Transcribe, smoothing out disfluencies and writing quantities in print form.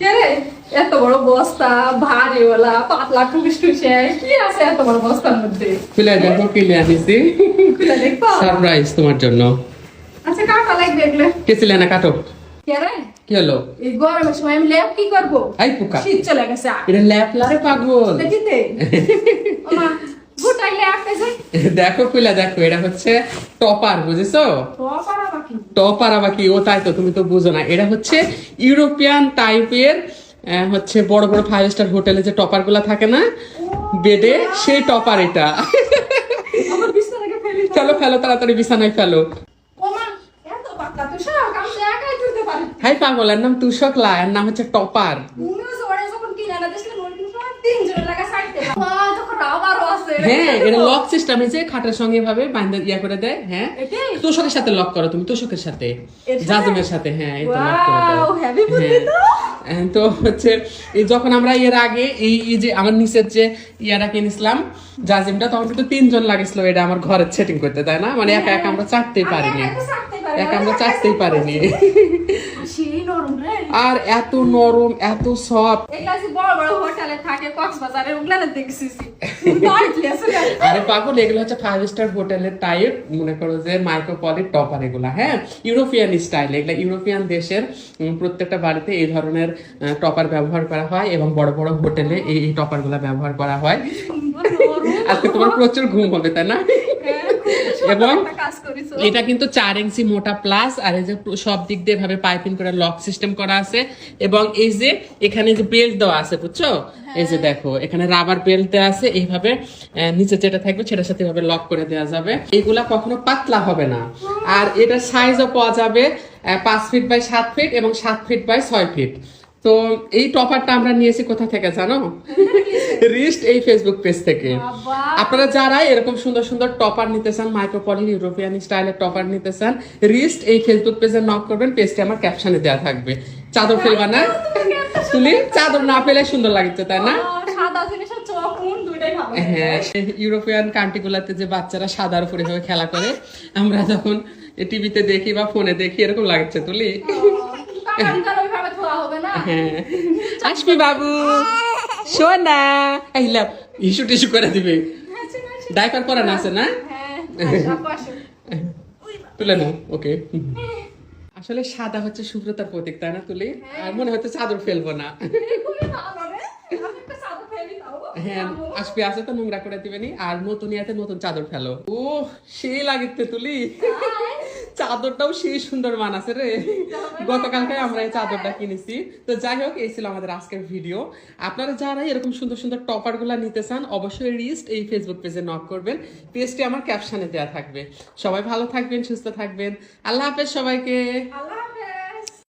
কে এত বড় বস্তা ভারীওয়ালা পাতলা টুকিস টুসে কি আছে এত বড় বস্তার মধ্যে? খুলে দেখো কি নিয়ে আসিছি। খুলে দেখবো? সারপ্রাইজ তোমার জন্য। আচ্ছা কাটা লাগবে এগুলো। কে ছিলে না কাটো। কে রে? কি হলো? এই গরমের সময় আমি ল্যাপ কি করবো? আই পোকা। শীত চলে গেছে। এটা ল্যাপ লারে পাগল। দেখিতে ওমা গোটাই ল্যাপ এসে দেখো খুলে দেখো, এটা হচ্ছে টপার, বুঝেছো? তো পারা বাকি টপার আবার কি? ও তাই তো, তুমি তো বুঝো না। এটা হচ্ছে ইউরোপিয়ান টাইপের, হচ্ছে বড় বড় 5 স্টার হোটেলে যে টপার গুলা থাকে না বেডে, সেই টপার এটা। আমার বিছানাকে ফেলি দাও। চলো ফেলো, তাড়াতাড়ি বিছানায় ফেলো। ওমা এত পাতলা তো সব আমি তো একাই তুলতে পারি। হাই পাগল, এর নাম তুষকলা, এর নাম হচ্ছে টপার। তুমি ওরে যখন কিনা না দেশে নয় কিন্তু তিনজন লাগা সাইডতে মা যখন আবারও আছে হ্যাঁ, এটা লক সিস্টেম, এই যে খাটের সঙ্গে এভাবে বাইন্ধা ইয়া করে দেয়। হ্যাঁ, এটাই? তোষকের সাথে লক করো তুমি, তোষকের সাথে, এর সাথে? জাজমের সাথে। হ্যাঁ, এই তো লক করে দাও। ওয়াও হেভি বুদ্ধি তো। তো হচ্ছে এই যখন আমরা এর আগে এই যে আমার নিচের যে ইয়াটা কিনেছিলাম জাজিমটা, তখন কিন্তু 3 জন লাগেছিল এটা আমার ঘরের সেটিং করতে, তাই না? মানে একা একা আমরা চাটতেই পারিনি, একা আমরা চাটতেই পারিনি। সেই নরম রে। আর এত নরম, এত সফট। এগুলা যে বড় বড় হোটেলে থাকে কক্সবাজারে ওগুলা না দেখছিস টাইটলি আছে না। আরে পাগল, এগুলো হচ্ছে 5 স্টার হোটেলের টাইপ, মনে করো যে মাইক্রোপলির টপার এগুলা। হ্যাঁ, ইউরোপিয়ান স্টাইল, এগুলা ইউরোপিয়ান দেশের প্রত্যেকটা বাড়িতে এই ধরনের টপার ব্যবহার করা হয় এবং বড় বড় হোটেলে এই টপার গুলা ব্যবহার করা হয়। আজকে তোমার প্রচুর ঘুম হবে, তাই না? এবং কাজ করিছো। এটা কিন্তু 4 ইঞ্চি মোটা প্লাস, আর এই যে সব দিক দিয়ে ভাবে পাইপিং করে লক সিস্টেম করা আছে, এবং এই যে এখানে যে বেল্ট দেওয়া আছে, বুঝছো? এই যে দেখো এখানে রাবার বেল্ট দেওয়া আছে, এইভাবে নিচে যেটা থাকবে সেটার সাথে এভাবে লক করে দেওয়া যাবে। এইগুলা কখনো পাতলা হবে না। আর এটার সাইজও পাওয়া যাবে 5 ফিট বাই 7 ফিট এবং 7 ফিট বাই 6 ফিট। তো এই টপারটা আমরা নিয়েছি কোথা থেকে জানো? রিস্ট এই ফেসবুক পেজ থেকে। আপনারা যারা এরকম সুন্দর সুন্দর টপার নিতে চান, মাইক্রোপলি ইউরোপিয়ান স্টাইলের টপার নিতে চান, রিস্ট এই ফেসবুক পেজে নক করবেন, পেজটি আমার ক্যাপশনে দেওয়া থাকবে। চাদর ফেলবা না তুলি? চাদর না ফেলে সুন্দর লাগছে, তাই না? সাদা জিনিসের চোখ দুইটাই ভালো। হ্যাঁ, ইউরোপিয়ান কান্ট্রি গুলাতে যে বাচ্চারা সাদার উপরে ভাবে খেলা করে, আমরা যখন টিভিতে দেখি বা ফোনে দেখি, এরকম লাগছে তুলি। হ্যাঁ, আসবি বাবু, সোনা, এইলাম ইস্যু টিস্যু করে দিবে। ডাইপার পরানো আছে না? তুলে নাও, ওকে। আসলে সাদা হচ্ছে শুভ্রতার প্রতীক, তাই না তুলি? আর মনে হচ্ছে চাদর ফেলবো না। হ্যাঁ, আসবি আছে তো নোংরা করে দিবেনি। আর নতুন ইয়াতে নতুন চাদর ফেলো। ও সেই লাগিতে তুলি, চাদরটাও সেই সুন্দর মানাছে রে। গতকালকে আমরা এই চাদরটা কিনেছি। তো যাই হোক, এই ছিল আমাদের আজকের ভিডিও। আপনারা যারা এরকম সুন্দর সুন্দর টপার গুলা নিতে চান, অবশ্যই রিস্ট এই ফেসবুক পেজে নক করবেন, পেজটি আমার ক্যাপশনে দেওয়া থাকবে। সবাই ভালো থাকবেন, সুস্থ থাকবেন। আল্লাহ হাফেজ সবাইকে।